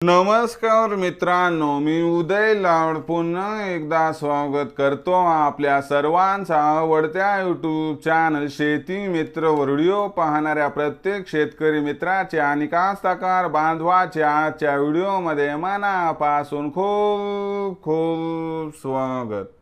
नमस्कार मित्रांनो, मी उदय लाड पुन्हा एकदा स्वागत करतो आपल्या सर्वांचा आवडत्या यूट्यूब चॅनल शेती मित्र व्हिडिओ पाहणाऱ्या प्रत्येक शेतकरी मित्राचे आणि कास्तकार बांधवाचे आजच्या व्हिडिओमध्ये मनापासून खूप खूप स्वागत।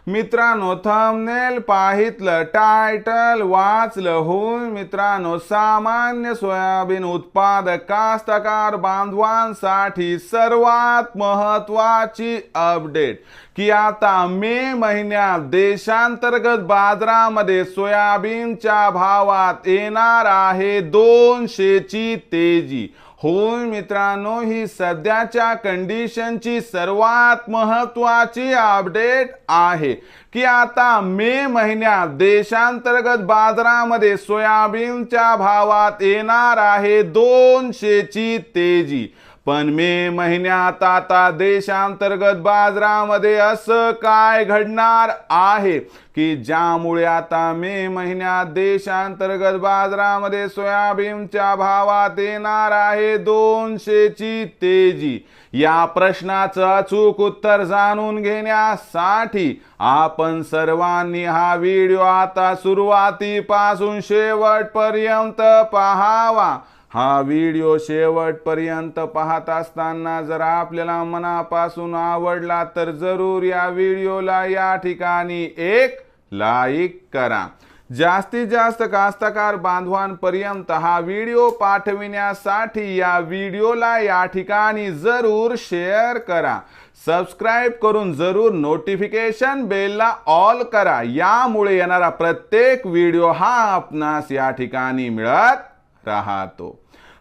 मित्रांनो, थंबनेल पाहितलं, टायटल वाचलं होऊन मित्रांनो, सामान्य सोयाबीन उत्पादक कास्तकार बांधवांसाठी सर्वात महत्त्वाची अपडेट की आता मे महिन्यात देशांतर्गत बाजारामध्ये सोयाबीनच्या भावात येणार आहे 200ची तेजी। होय मित्रांनो, ही सध्याच्या कंडिशनची सर्वात महत्त्वाची अपडेट आहे की आता मे महिन्यात देशांतर्गत बाजारामध्ये सोयाबीनच्या भावात येणार आहे 200ची तेजी। पण मे महिन्यात आता देशांतर्गत बाजारामध्ये असं काय घडणार आहे की ज्यामुळे आता मे महिन्यात देशांतर्गत बाजारामध्ये सोयाबीनच्या भावात येणार आहे 200ची तेजी। या प्रश्नाचं अचूक उत्तर जाणून घेण्यासाठी आपण सर्वांनी हा व्हिडिओ आता सुरुवातीपासून शेवटपर्यंत पाहावा। हा व्हिडिओ शेवटपर्यंत पाहत असताना जर आपल्याला मनापासून आवडला तर जरूर या व्हिडिओला या ठिकाणी एक लाईक करा। जास्तीत जास्त कास्तकार बांधवांपर्यंत हा व्हिडिओ पाठविण्यासाठी या व्हिडिओला या ठिकाणी जरूर शेअर करा। सबस्क्राइब करून जरूर नोटिफिकेशन बेलला ऑल करा, यामुळे येणारा प्रत्येक व्हिडिओ हा आपणास या ठिकाणी मिळत राहतो।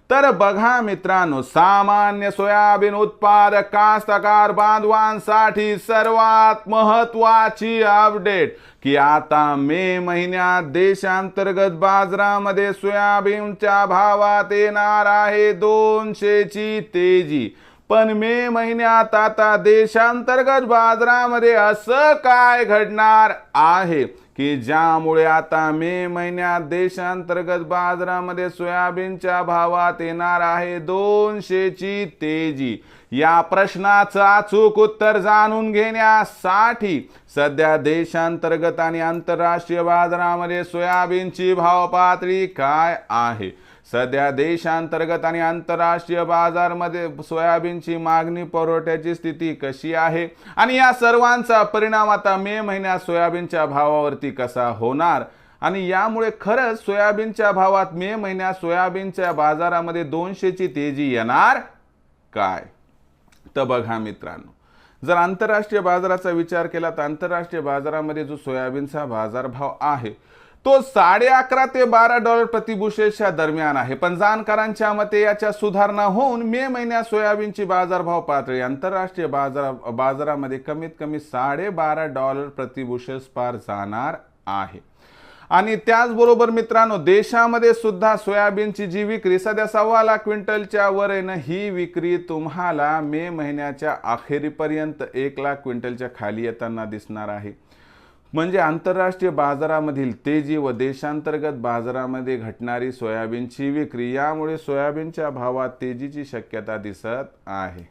तर बघा मित्रांनो, सामान्य सोयाबीन उत्पादक कास्तकार बांधवांसाठी सर्वात महत्त्वाची अपडेट की आता मे महिन्यात देशांतर्गत बाजारामध्ये सोयाबीनच्या भावात येणार आहे 200ची तेजी। पण मे महिन्यात आता देशांतर्गत बाजारामध्ये असं काय घडणार आहे की ज्यामुळे आता मे महिन्यात देशांतर्गत बाजारामध्ये सोयाबीनच्या भावात येणार आहे 200ची तेजी। या प्रश्नाचं अचूक उत्तर जाणून घेण्यासाठी सध्या देशांतर्गत आणि आंतरराष्ट्रीय बाजारामध्ये सोयाबीनची भाव पातळी काय आहे, सध्या देशांतर्गत आणि आंतरराष्ट्रीय बाजारामध्ये सोयाबीनची मागणी पुरवठ्याची स्थिती कशी आहे आणि या सर्वांचा परिणाम आता मे महिन्यात सोयाबीनच्या भावावरती कसा होणार आणि यामुळे खरंच सोयाबीनच्या भावात मे महिन्यात सोयाबीनच्या बाजारामध्ये 200ची तेजी येणार काय। तर बघा मित्रांनो, जर आंतरराष्ट्रीय बाजाराचा विचार केला तर आंतरराष्ट्रीय बाजारामध्ये जो सोयाबीनचा बाजारभाव आहे तो $11.5 ते $12 प्रति बुशेलच्या दरम्यान आहे। पण जाणकारांच्या मते याच्या सुधारणा होऊन मे महिन्यात सोयाबीनची बाजारभाव पातळी आंतरराष्ट्रीय बाजारामध्ये कमीत कमी $12.5 प्रति बुशेल पार जाणार आहे। आणि त्याचबरोबर मित्रांनो, देशामध्ये सुद्धा सोयाबीनची जी विक्री सध्या 1.25 लाख क्विंटलच्या वर आहे ना, ही विक्री तुम्हाला मे महिन्याच्या अखेरीपर्यंत 1 लाख क्विंटलच्या खाली येताना दिसणार आहे। म्हणजे आंतरराष्ट्रीय बाजारामधील तेजी व देशांतर्गत बाजारामध्ये घटणारी सोयाबीनची विक्री यामुळे सोयाबीनच्या भावात तेजीची शक्यता दिसत आहे।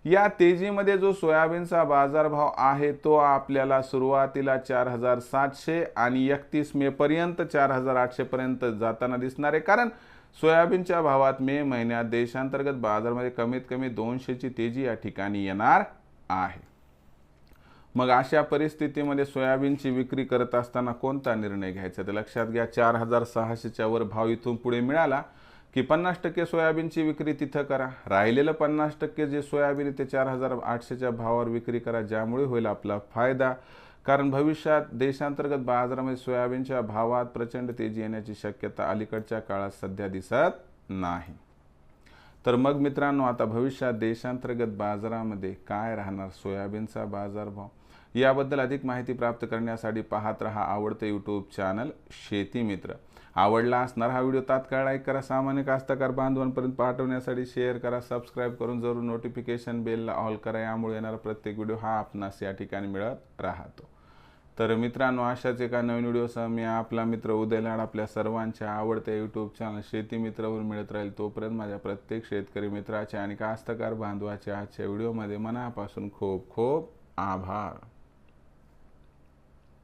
या तेजीमध्ये जो सोयाबीनचा बाजारभाव आहे तो आपल्याला सुरुवातीला 4700 आणि 31 मे पर्यंत 4800 पर्यंत जाताना दिसणार आहे, कारण सोयाबीनच्या भावात मे महिन्यात देशांतर्गत बाजारामध्ये कमीत कमी 200ची तेजी या ठिकाणी येणार आहे। मग अशा परिस्थितीमध्ये सोयाबीनची विक्री करत असताना कोणता निर्णय घ्यायचा ते लक्षात घ्या। 4600च्या वर भाव इथून पुढे मिळाला की 50% सोयाबीनची विक्री तिथं करा, राहिलेलं 50% जे सोयाबीन ते 4800च्या भावावर विक्री करा, ज्यामुळे होईल आपला फायदा। कारण भविष्यात देशांतर्गत बाजारामध्ये सोयाबीनच्या भावात प्रचंड तेजी येण्याची शक्यता अलीकडच्या काळात सध्या दिसत नाही। तर मग मित्रांनो, आता भविष्यात देशांतर्गत बाजारामध्ये काय राहणार सोयाबीनचा बाजारभाव, याबद्दल अधिक माहिती प्राप्त करण्यासाठी पाहत रहा आवडते यूट्यूब चॅनल शेती मित्र। आवडला असणार हा व्हिडिओ तात्काळ लाईक करा, सामान्य कास्तकार बांधवांपर्यंत पाठवण्यासाठी शेअर करा, सबस्क्राइब करून जरूर नोटिफिकेशन बेलला ऑल करा, यामुळे येणारा प्रत्येक व्हिडिओ हा आपणास या ठिकाणी मिळत राहतो। तर मित्रांनो, अशाच एका नवीन व्हिडिओसह मी आपला मित्र उदय लाड आपल्या सर्वांच्या आवडत्या यूट्यूब चॅनल शेती मित्रवर मिळत राहील. तोपर्यंत माझ्या प्रत्येक शेतकरी मित्राचे आणि कास्तकार बांधवाचे आजच्या व्हिडिओमध्ये मनापासून खूप खूप आभार.